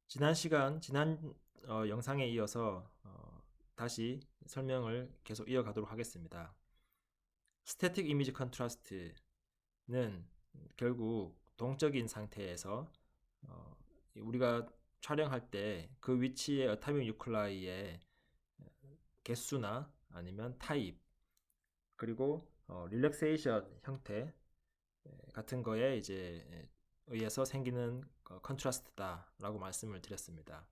지난 영상에 이어서 다시 설명을 계속 이어가도록 하겠습니다. 스태틱 이미지 컨트라스트는 결국 동적인 상태에서 우리가 촬영할 때 그 위치의 어타믹 뉴클라이의 개수나 아니면 타입 그리고 릴렉세이션 형태 같은 거에 이제 의해서 생기는 컨트라스트다라고 말씀을 드렸습니다.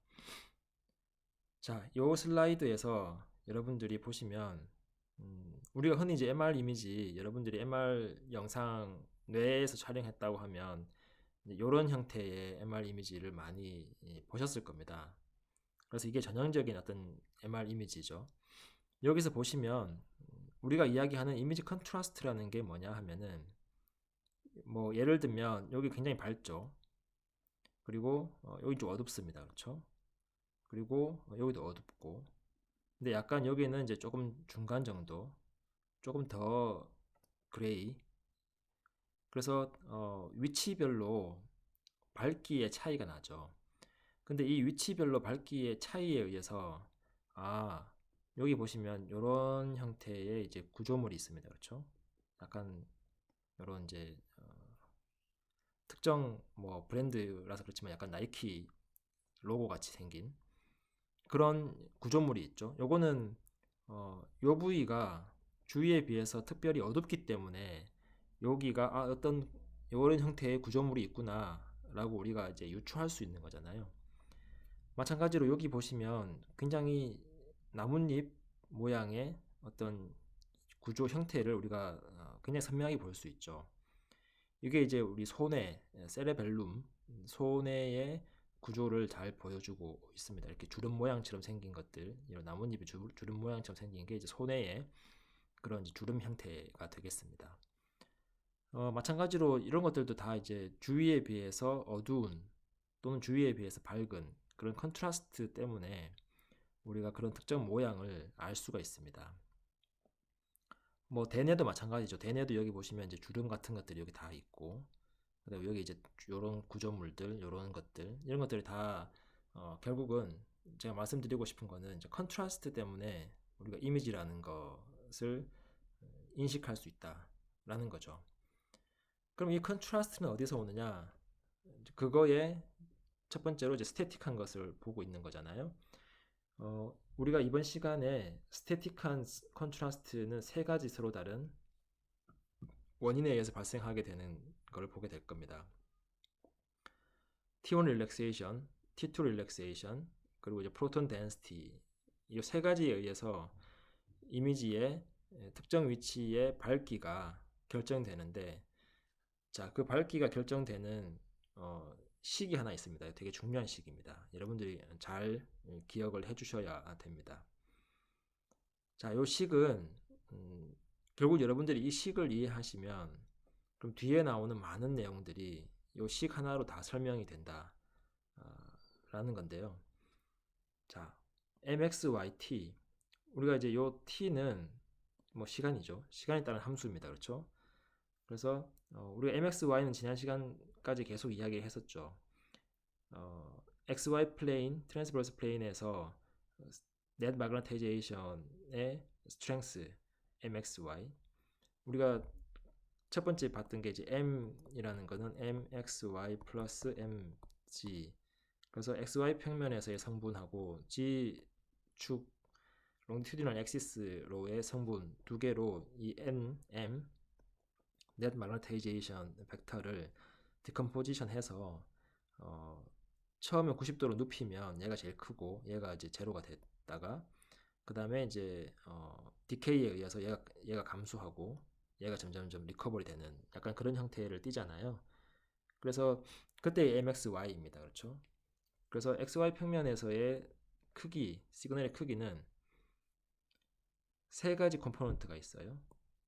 자, 이 슬라이드에서 여러분들이 보시면 우리가 흔히 이제 MR 이미지, 여러분들이 MR 영상 뇌에서 촬영했다고 하면 이런 형태의 MR 이미지를 많이 보셨을 겁니다. 그래서 이게 전형적인 어떤 MR 이미지죠. 여기서 보시면 우리가 이야기하는 이미지 컨트라스트라는 게 뭐냐 하면은 뭐 예를 들면 여기 굉장히 밝죠. 그리고 여기 좀 어둡습니다. 그렇죠? 그리고 여기도 어둡고 근데 약간 여기는 이제 조금 중간 정도 조금 더 그레이 그래서 위치별로 밝기의 차이가 나죠. 근데 이 위치별로 밝기의 차이에 의해서 아 여기 보시면 이런 형태의 이제 구조물이 있습니다. 그렇죠? 약간 이런 이제 특정 뭐 브랜드라서 그렇지만 약간 나이키 로고 같이 생긴 그런 구조물이 있죠. 요거는 요 부위가 주위에 비해서 특별히 어둡기 때문에 여기가 어떤 이런 형태의 구조물이 있구나라고 우리가 이제 유추할 수 있는 거잖아요. 마찬가지로 여기 보시면 굉장히 나뭇잎 모양의 어떤 구조 형태를 우리가 굉장히 선명하게 볼 수 있죠. 이게 이제 우리 손의 세레벨룸, 손의 구조를 잘 보여주고 있습니다. 이렇게 주름 모양처럼 생긴 것들, 이런 나뭇잎이 주름 모양처럼 생긴 게 이제 손의 그런 이제 주름 형태가 되겠습니다. 마찬가지로 이런 것들도 다 이제 주위에 비해서 어두운 또는 주위에 비해서 밝은 그런 컨트라스트 때문에 우리가 그런 특정 모양을 알 수가 있습니다. 뭐 대뇌도 마찬가지죠. 대뇌도 여기 보시면 이제 주름 같은 것들이 여기 다 있고, 그다음에 여기 이제 이런 구조물들, 이런 것들, 이런 것들이 다 결국은 제가 말씀드리고 싶은 거는 이제 컨트라스트 때문에 우리가 이미지라는 것을 인식할 수 있다라는 거죠. 그럼 이 컨트라스트는 어디서 오느냐? 그거에 첫 번째로 이제 스태틱한 것을 보고 있는 거잖아요. 우리가 이번 시간에 스태틱한 컨트라스트는 세 가지 서로 다른 원인에 의해서 발생하게 되는 걸 보게 될 겁니다. T1 릴렉세이션, T2 릴렉세이션, 그리고 이제 프로톤 덴시티 이 세 가지에 의해서 이미지의 특정 위치의 밝기가 결정되는데 자, 그 밝기가 결정되는 식이 하나 있습니다. 되게 중요한 식입니다. 여러분들이 잘 기억을 해주셔야 됩니다. 자, 이 식은 결국 여러분들이 이 식을 이해하시면 그럼 뒤에 나오는 많은 내용들이 이 식 하나로 다 설명이 된다 라는 건데요. 자, mxyt 우리가 이제 요 t는 뭐 시간이죠. 시간에 따른 함수입니다. 그렇죠? 그래서 우리가 mxy는 지난 시간까지 계속 이야기를 했었죠. xy 플레인, 트랜스버스 플레인에서 net magnetization의 strength mxy 우리가 첫 번째 봤던 게 이제 m이라는 거는 mxy 플러스 mg 그래서 xy 평면에서의 성분하고 g축 롱티튜디널 엑시스로의 성분 두 개로 이 m net magnetization 벡터를 디컴포지션 해서 처음에 90도로 눕히면 얘가 제일 크고 얘가 이제 제로가 됐다가 그 다음에 이제 디케이에 의해서 얘가 감소하고 얘가 점점점 리커버리 되는 약간 그런 형태를 띠잖아요. 그래서 그때 MXY입니다. 그렇죠? 그래서 XY 평면에서의 크기, 시그널의 크기는 세 가지 컴포넌트가 있어요.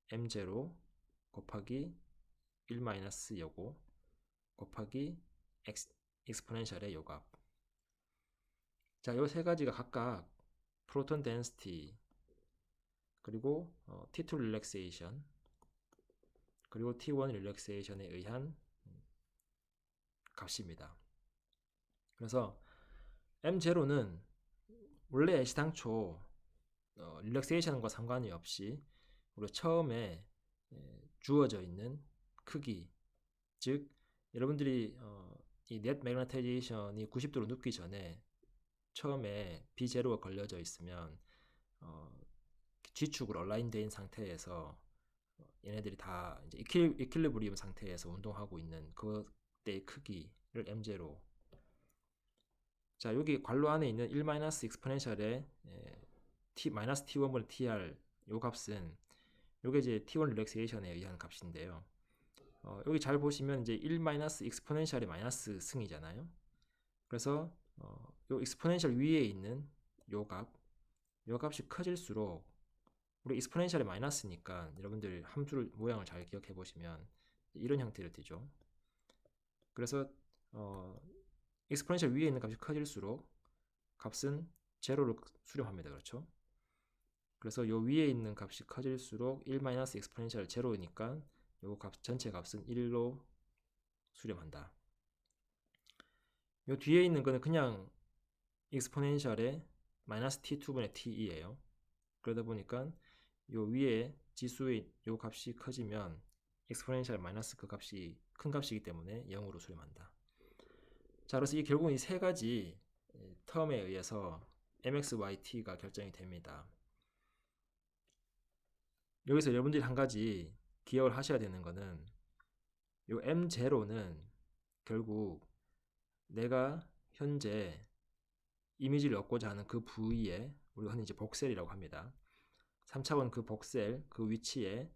M0 곱하기 1 마이너스 요거 곱하기 익스포넨셜의 요값. 자, 요 세 가지가 각각 프로톤 덴시티 그리고 T2 릴렉세이션 그리고 T1 릴렉세이션에 의한 값입니다. 그래서 M0는 원래 애시당초 릴렉세이션과 상관이 없이 우리 처음에 주어져 있는 크기, 즉 여러분들이 이 넷 매그네타이제이션이 90도로 눕기 전에 처음에 B0가 걸려져 있으면 G축으로 얼라인 된 상태에서 얘네들이 다 이제 이퀄리브리움 상태에서 운동하고 있는 그때의 크기를 M0. 자, 여기 괄호 안에 있는 1 익스포넨셜의 마이너스 T1분의 TR 요 값은 요게 이제 T1 릴렉세이션에 의한 값인데요. 여기 잘 보시면 이제 1 익스포넨셜이 마이너스 승이잖아요. 그래서 요 익스포넨셜 위에 있는 요 값이 커질수록 우리 익스포넨셜이 마이너스니까 여러분들 함수 모양을 잘 기억해 보시면 이런 형태로 되죠. 그래서 익스포넨셜 위에 있는 값이 커질수록 값은 제로로 수렴합니다. 그렇죠? 그래서 요 위에 있는 값이 커질수록 1 익스포넨셜 제로니까 요 값 전체 값은 1로 수렴한다. 요 뒤에 있는 거는 그냥 익스포넨셜의 마이너스 t2분의 t이에요. 그러다 보니까 요 위에 지수의 요 값이 커지면 익스포넨셜 마이너스 그 값이 큰 값이기 때문에 0으로 수렴한다. 자, 그래서 이 결국은 이 세 가지 텀에 의해서 mx, y, t가 결정이 됩니다. 여기서 여러분들이 한 가지 기억을 하셔야 되는 거는 요 m0는 결국 내가 현재 이미지를 얻고자 하는 그 부위에 우리가 흔히 이제 복셀이라고 합니다. 3차원 그 복셀 그 위치에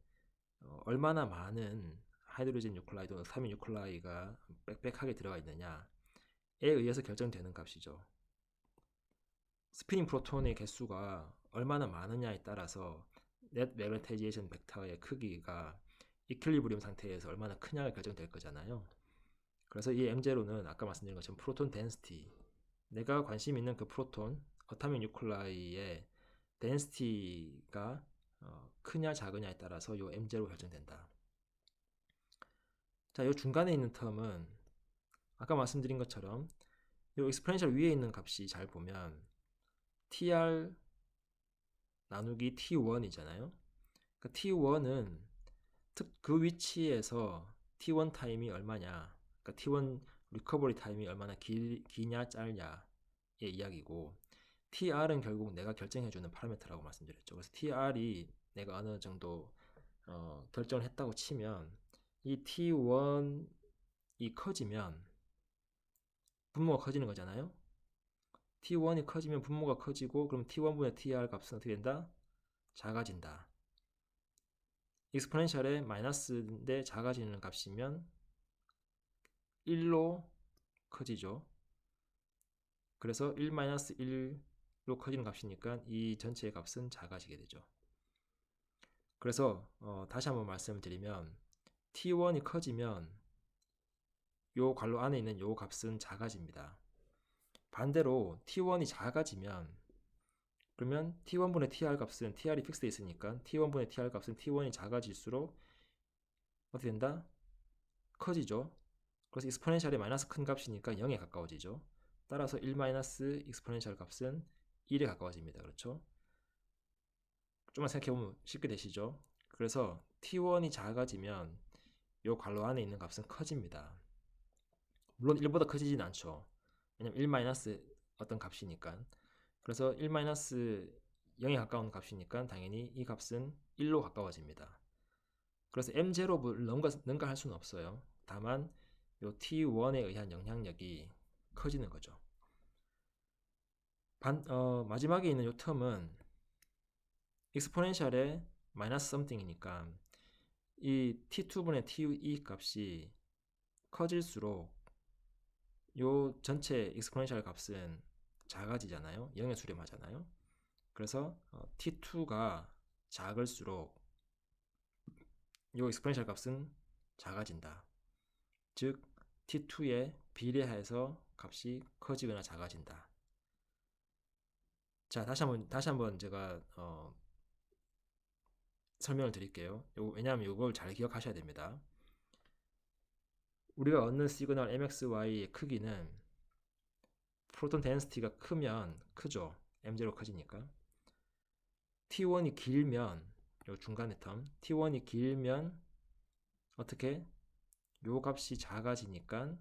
얼마나 많은 하이드로젠 뉴클라이드, 사민 뉴클라이가 빽빽하게 들어가 있느냐에 의해서 결정되는 값이죠. 스피닝 프로톤의 개수가 얼마나 많으냐에 따라서 넷 매그네타이제이션 벡터의 크기가 이퀄리브리움 상태에서 얼마나 크냐가 결정될 거잖아요. 그래서 이 M0는 아까 말씀드린 것처럼 프로톤 덴시티, 내가 관심 있는 그 프로톤, 어타믹 뉴클라이의 덴시티가 크냐 작으냐에 따라서 이 M0가 결정된다. 자, 이 중간에 있는 텀은 아까 말씀드린 것처럼 이 익스포넨셜 위에 있는 값이 잘 보면 TR 나누기 T1이잖아요. 그러니까 T1은 그 위치에서 T1 타임이 얼마냐, 그러니까 T1 리커버리 타임이 얼마나 기냐 짧냐의 이야기고, TR은 결국 내가 결정해주는 파라미터라고 말씀드렸죠. 그래서 TR이 내가 어느 정도 결정을 했다고 치면 이 T1이 커지면 분모가 커지는 거잖아요. T1이 커지면 분모가 커지고, 그럼 T1분의 TR 값은 어떻게 된다? 작아진다. 익스포넨셜의 마이너스인데 작아지는 값이면 1로 커지죠. 그래서 1-1로 커지는 값이니까 이 전체의 값은 작아지게 되죠. 그래서 다시 한번 말씀드리면 T1이 커지면 요 괄호 안에 있는 요 값은 작아집니다. 반대로 T1이 작아지면 그러면 T1분의 TR 값은 TR이 픽스되어 있으니까 T1분의 TR 값은 T1이 작아질수록 어떻게 된다? 커지죠. 그래서 익스포넨셜이 마이너스 큰 값이니까 0에 가까워지죠. 따라서 1 익스포넨셜 값은 1에 가까워집니다. 그렇죠? 좀만 생각해보면 쉽게 되시죠? 그래서 T1이 작아지면 요 괄호 안에 있는 값은 커집니다. 물론 1보다 커지진 않죠. 왜냐면 1 어떤 값이니까. 그래서 1 0에 가까운 값이니까 당연히 이 값은 1로 가까워집니다. 그래서 M0를 능가할 수는 없어요. 다만 요 T1에 의한 영향력이 커지는 거죠. 마지막에 있는 요 텀은 익스포넨셜의 마이너스 something이니까 이 T2분의 TE 값이 커질수록 요 전체 익스포넨셜 값은 작아지잖아요. 0에 수렴하잖아요. 그래서 T2가 작을수록 요 익스포넨셜 값은 작아진다. 즉 T2에 비례해서 값이 커지거나 작아진다. 자, 다시 한번 제가 설명을 드릴게요. 왜냐하면 이걸 잘 기억하셔야 됩니다. 우리가 얻는 시그널 MXY의 크기는 프로톤 덴시티가 크면 크죠. M0 커지니까. T1이 길면 요 중간의 텀 T1이 길면 어떻게? 요 값이 작아지니까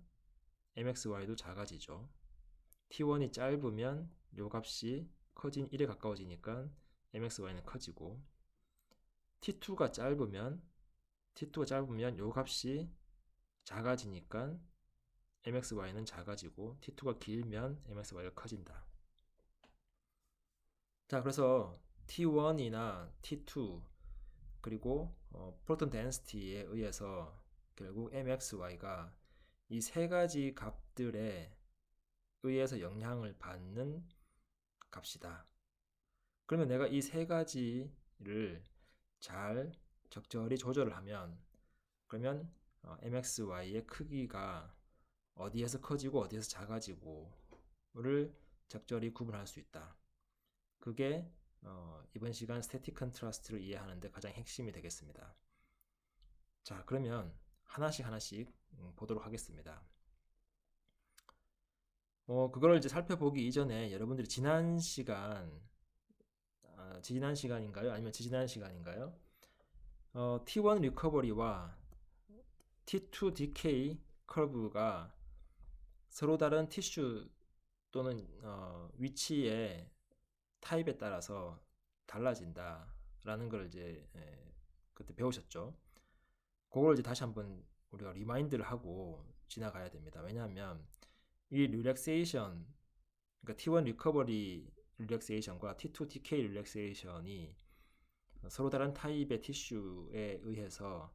MXY도 작아지죠. T1이 짧으면 요 값이 커진 1에 가까워지니까 MXY는 커지고 T2가 짧으면 요 값이 작아지니까 MXY는 작아지고 T2가 길면 MXY가 커진다. 자, 그래서 T1이나 T2 그리고 프로톤 덴시티에 의해서 결국 MXY가 이 세 가지 값들에 의해서 영향을 받는 값이다. 그러면 내가 이 세 가지를 잘 적절히 조절을 하면 그러면 MXY의 크기가 어디에서 커지고 어디에서 작아지고를 적절히 구분할 수 있다. 그게 이번 시간 스태틱 컨트라스트를 이해하는데 가장 핵심이 되겠습니다. 자, 그러면 하나씩 보도록 하겠습니다. 그걸 이제 살펴보기 이전에 여러분들이 지난 시간인가요? 아니면 지지난 시간인가요? T1 리커버리와 T2 디케이 커브가 서로 다른 티슈 또는 위치의 타입에 따라서 달라진다라는 걸 이제 그때 배우셨죠. 그걸 이제 다시 한번 우리가 리마인드를 하고 지나가야 됩니다. 왜냐하면 이 릴렉세이션, 그러니까 T1 리커버리 릴렉세이션과 T2 디케이 릴렉세이션이 서로 다른 타입의 티슈에 의해서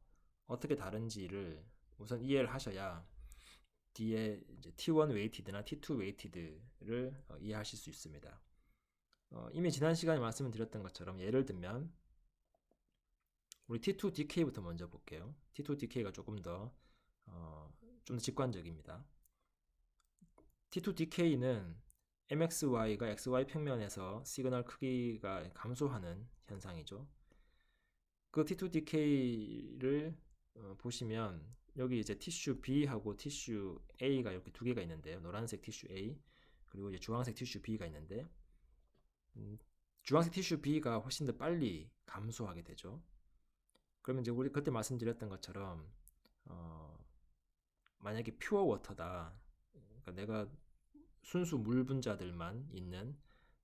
어떻게 다른지를 우선 이해를 하셔야 뒤에 이제 T1 웨이티드나 T2 웨이티드를 이해하실 수 있습니다. 이미 지난 시간에 말씀을 드렸던 것처럼 예를 들면 우리 T2 DK부터 먼저 볼게요. T2 DK가 조금 더 직관적입니다. T2 DK는 MXY가 XY 평면에서 시그널 크기가 감소하는 현상이죠. 그 T2 DK를 보시면 여기 이제 티슈 B하고 티슈 A가 이렇게 두 개가 있는데요. 노란색 티슈 A 그리고 이제 주황색 티슈 B가 있는데 주황색 티슈 B가 훨씬 더 빨리 감소하게 되죠. 그러면 이제 우리 그때 말씀드렸던 것처럼 만약에 퓨어 워터다, 그러니까 내가 순수 물 분자들만 있는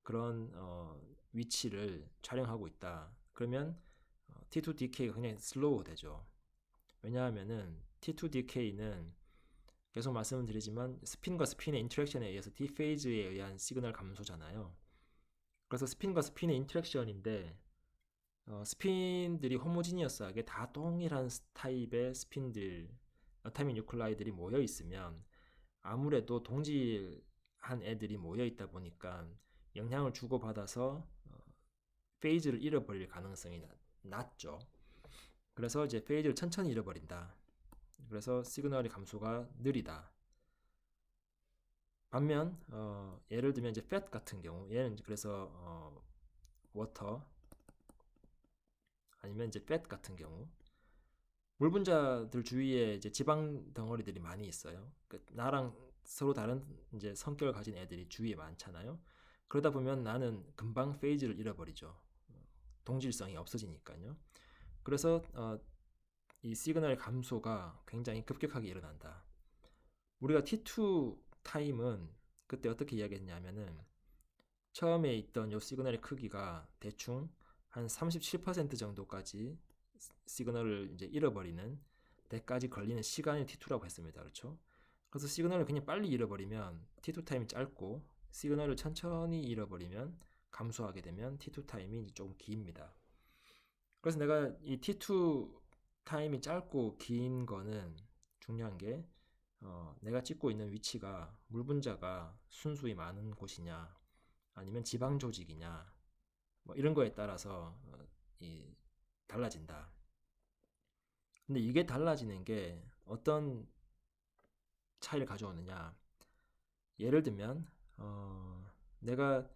그런 위치를 촬영하고 있다. 그러면 T2 DK가 굉장히 슬로우 되죠. 왜냐하면은 T2 DK는 계속 말씀을 드리지만 스핀과 스핀의 인터랙션에 의해서 D 페이즈에 의한 시그널 감소잖아요. 그래서 스핀과 스핀의 인터랙션인데 스핀들이 호모지니어스하게 다 동일한 타입의 스핀들, 타이밍 뉴클라이들이 모여 있으면 아무래도 동질한 애들이 모여 있다 보니까 영향을 주고받아서 페이즈를 잃어버릴 가능성이 낮죠. 그래서 이제 페이즈를 천천히 잃어버린다. 그래서 시그널의 감소가 느리다. 반면 예를 들면 이제 팻 같은 경우, 얘는 그래서 워터 아니면 이제 팻 같은 경우 물 분자들 주위에 이제 지방 덩어리들이 많이 있어요. 그러니까 나랑 서로 다른 이제 성격을 가진 애들이 주위에 많잖아요. 그러다 보면 나는 금방 페이즈를 잃어버리죠. 동질성이 없어지니까요. 그래서 이 시그널의 감소가 굉장히 급격하게 일어난다. 우리가 T2 타임은 그때 어떻게 이야기했냐면은 처음에 있던 요 시그널의 크기가 대충 한 37% 정도까지 시그널을 이제 잃어버리는 데까지 걸리는 시간이 T2라고 했습니다. 그렇죠? 그래서 시그널을 그냥 빨리 잃어버리면 T2 타임이 짧고 시그널을 천천히 잃어버리면 감소하게 되면 T2 타임이 조금 깁니다. 그래서 내가 이 T2 타임이 짧고 긴 거는 중요한 게 내가 찍고 있는 위치가 물 분자가 순수히 많은 곳이냐 아니면 지방 조직이냐 뭐 이런 거에 따라서 달라진다. 근데 이게 달라지는 게 어떤 차이를 가져오느냐? 예를 들면 내가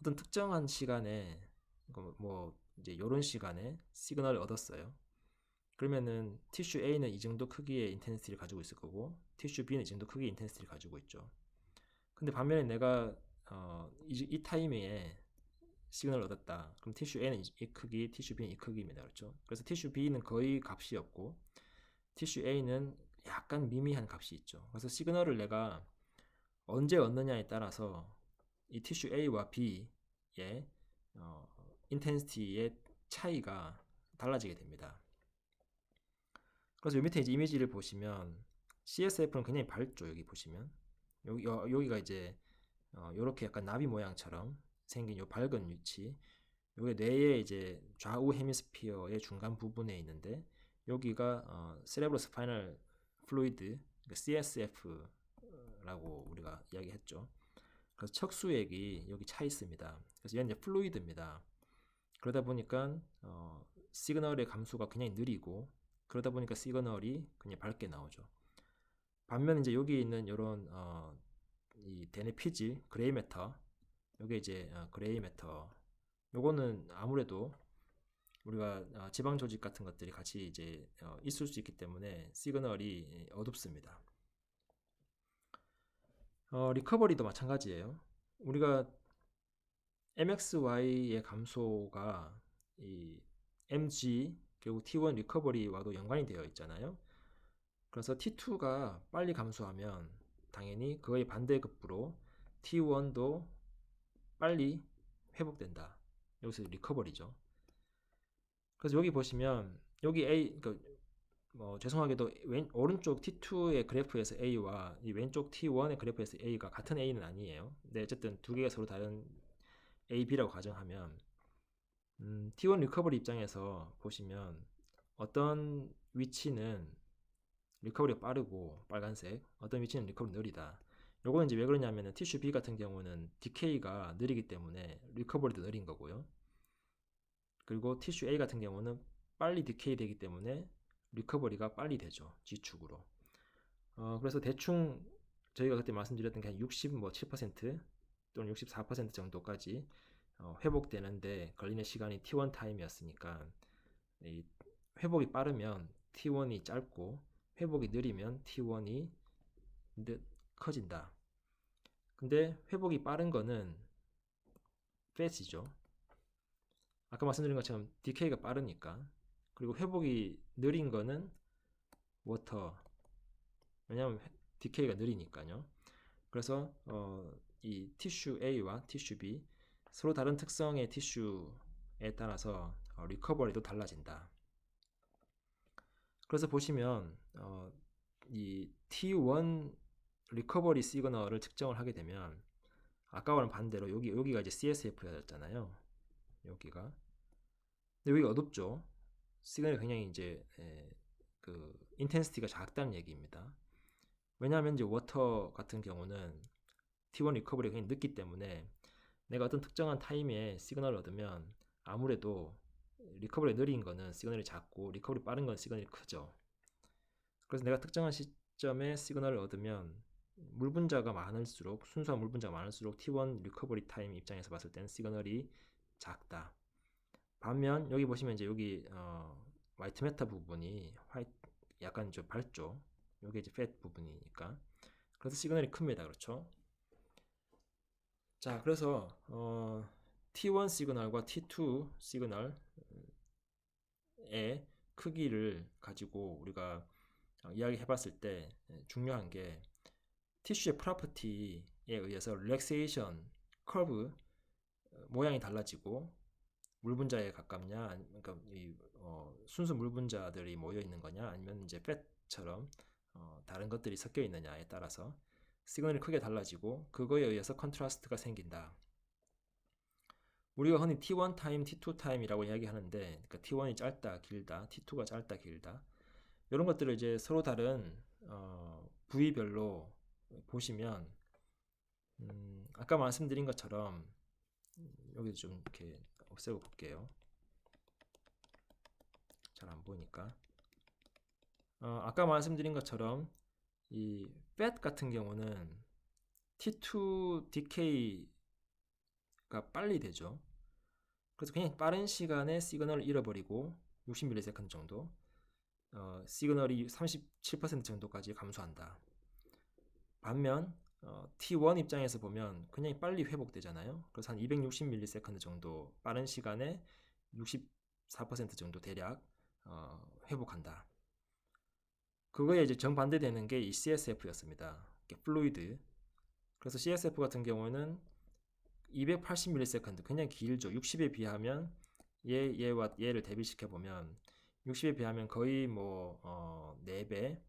어떤 특정한 시간에 뭐 이제 요런 시간에 시그널을 얻었어요. 그러면은 티슈 A는 이 정도 크기의 인텐시티를 가지고 있을 거고 티슈 B는 이 정도 크기의 인텐시티를 가지고 있죠. 근데 반면에 내가 이 타이밍에 시그널을 얻었다. 그럼 티슈 A는 이 크기, 티슈 B는 이 크기입니다. 그렇죠? 그래서 티슈 B는 거의 값이 없고 티슈 A는 약간 미미한 값이 있죠. 그래서 시그널을 내가 언제 얻느냐에 따라서 이 티슈 A와 B의 인텐시티의 차이가 달라지게 됩니다. 그래서 요 밑에 이제 이미지를 보시면 CSF는 굉장히 밝죠. 여기 보시면 여기가 이제 이렇게 약간 나비 모양처럼 생긴 요 밝은 위치, 요게 뇌의 이제 좌우 헤미스피어의 중간 부분에 있는데 여기가 세레브로 스파이널 플루이드 CSF라고 우리가 이야기했죠. 그래서 척수액이 여기 차 있습니다. 그래서 얘는 이제 플루이드입니다. 그러다 보니까 시그널의 감소가 굉장히 느리고 그러다 보니까 시그널이 굉장히 밝게 나오죠. 반면 이제 여기 있는 이런 이 데네피지 그레이 매터, 요게 이제 그레이 매터, 요거는 아무래도 우리가 지방 조직 같은 것들이 같이 이제 있을 수 있기 때문에 시그널이 어둡습니다. 리커버리도 마찬가지예요. 우리가 MXY의 감소가 이 MG 결국 T1 리커버리와도 연관이 되어 있잖아요. 그래서 T2가 빨리 감소하면 당연히 그의 반대급부로 T1도 빨리 회복된다. 여기서 리커버리죠. 그래서 여기 보시면 여기 A, 그러니까 죄송하게도 오른쪽 T2의 그래프에서 A와 이 왼쪽 T1의 그래프에서 A가 같은 A는 아니에요. 근데 어쨌든 두 개가 서로 다른 A, B라고 가정하면 T1 리커버리 입장에서 보시면 어떤 위치는 리커버리가 빠르고 빨간색, 어떤 위치는 리커버리 느리다. 요거는 이제 왜 그러냐면은 티슈 B 같은 경우는 디케이가 느리기 때문에 리커버리도 느린 거고요. 그리고 티슈 A 같은 경우는 빨리 디케이 되기 때문에 리커버리가 빨리 되죠. G축으로. 그래서 대충 저희가 그때 말씀드렸던 게 한 67% 또는 64% 정도까지 회복되는데 걸리는 시간이 T1 타임이었으니까 이 회복이 빠르면 T1이 짧고 회복이 느리면 T1이 커진다. 근데 회복이 빠른 거는 fat이죠. 아까 말씀드린 것처럼 DK가 빠르니까. 그리고 회복이 느린 거는 water. 왜냐하면 DK가 느리니까요. 그래서 이 티슈 A와 티슈 B 서로 다른 특성의 티슈에 따라서 리커버리도 달라진다. 그래서 보시면 이 T1 리커버리 시그널을 측정을 하게 되면 아까와는 반대로 여기가 이제 CSF였잖아요. 여기가. 근데 여기 어둡죠. 시그널이 굉장히 이제 그 인텐시티가 작다는 얘기입니다. 왜냐하면 이제 워터 같은 경우는 T1 리커버리가 굉장히 늦기 때문에 내가 어떤 특정한 타임에 시그널을 얻으면 아무래도 리커버리 느린 거는 시그널이 작고 리커버리 빠른 건 시그널이 크죠. 그래서 내가 특정한 시점에 시그널을 얻으면 물분자가 많을수록 순수한 물분자가 많을수록 T1 리커버리 타임 입장에서 봤을 때는 시그널이 작다. 반면 여기 보시면 이제 여기 화이트 매터 부분이 약간 좀 밝죠. 여기 이제 팻 부분이니까. 그래서 시그널이 큽니다. 그렇죠? 자, 그래서 T1 시그널과 T2 시그널의 크기를 가지고 우리가 이야기해 봤을 때 중요한 게 티슈의 프로퍼티에 의해서 릴렉세이션 커브 모양이 달라지고 물분자에 가깝냐, 그러니까 이 순수 물분자들이 모여 있는 거냐, 아니면 이제 팻처럼 다른 것들이 섞여 있느냐에 따라서 시그널이 크게 달라지고 그거에 의해서 컨트라스트가 생긴다. 우리가 흔히 T1 타임, T2 타임이라고 이야기하는데, 그러니까 T1이 짧다, 길다, T2가 짧다, 길다. 이런 것들을 이제 서로 다른 부위별로 보시면 아까 말씀드린 것처럼 여기 좀 이렇게 없애고 볼게요. 잘 안 보이니까. 아까 말씀드린 것처럼 이 fat 같은 경우는 T2 DK가 빨리 되죠. 그래서 그냥 빠른 시간에 시그널을 잃어버리고 60ms 정도 시그널이 37% 정도까지 감소한다. 반면 T1 입장에서 보면 굉장히 빨리 회복되잖아요. 그래서 한 260ms 정도 빠른 시간에 64% 정도 대략 회복한다. 그거에 이제 정반대되는 게 이 CSF였습니다. 플루이드. 그래서 CSF 같은 경우는 280ms 굉장히 길죠. 60에 비하면 얘와 얘를 대비시켜 보면 60에 비하면 거의 뭐 4배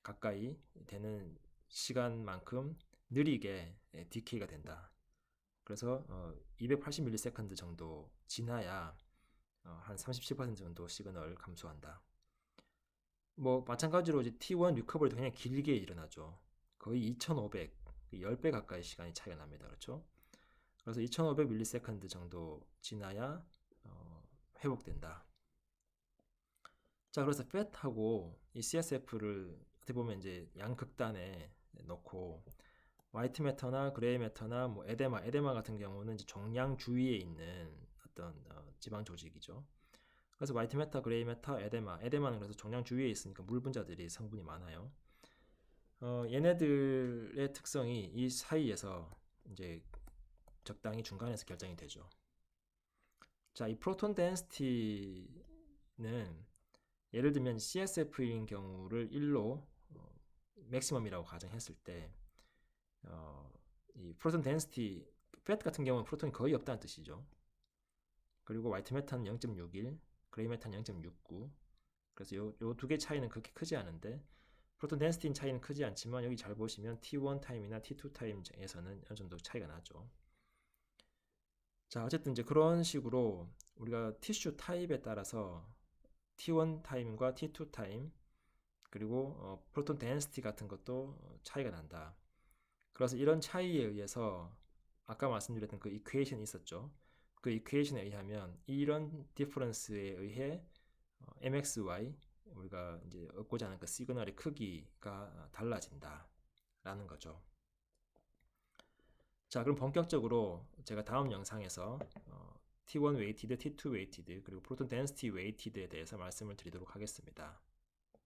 가까이 되는 시간만큼 느리게 디케이가 된다. 그래서 280ms 정도 지나야 한 37% 정도 시그널 감소한다. 뭐 마찬가지로 이제 T1 리커버리도 그냥 길게 일어나죠. 거의 2500, 10배 가까이 시간이 차이가 납니다. 그렇죠? 그래서 2500ms 정도 지나야 회복된다. 자, 그래서 FAT하고 이 CSF를 어떻게 보면 이제 양극단에 넣고 화이트 매터나 그레이 매터나 뭐 에데마 같은 경우는 이제 종양 주위에 있는 어떤 지방 조직이죠. 그래서 화이트 매터, 그레이 매터, 에데마는 그래서 종양 주위에 있으니까 물 분자들이 성분이 많아요. 얘네들의 특성이 이 사이에서 이제 적당히 중간에서 결정이 되죠. 자, 이 프로톤 덴시티는 예를 들면 CSF인 경우를 1로 맥시멈이라고 가정했을 때 이 프로톤 덴시티 FAT 같은 경우는 프로톤이 거의 없다는 뜻이죠. 그리고 화이트 매터는 0.61, 그레이 매터는 0.69. 그래서 요 두 개 차이는 그렇게 크지 않은데 프로톤 덴시티 차이는 크지 않지만 여기 잘 보시면 T1 타임이나 T2 타임에서는 어느 정도 차이가 나죠. 자, 어쨌든 이제 그런 식으로 우리가 티슈 타입에 따라서 T1 타임과 T2 타임 그리고 프로톤 덴시티 같은 것도 차이가 난다. 그래서 이런 차이에 의해서 아까 말씀드렸던 그 이퀘이션이 있었죠. 그 이퀘이션에 의하면 이런 디퍼런스에 의해 MXY 우리가 이제 얻고자 하는 그 시그널의 크기가 달라진다 라는 거죠. 자, 그럼 본격적으로 제가 다음 영상에서 T1 웨이티드, T2 웨이티드 그리고 프로톤 덴시티 웨이티드에 대해서 말씀을 드리도록 하겠습니다.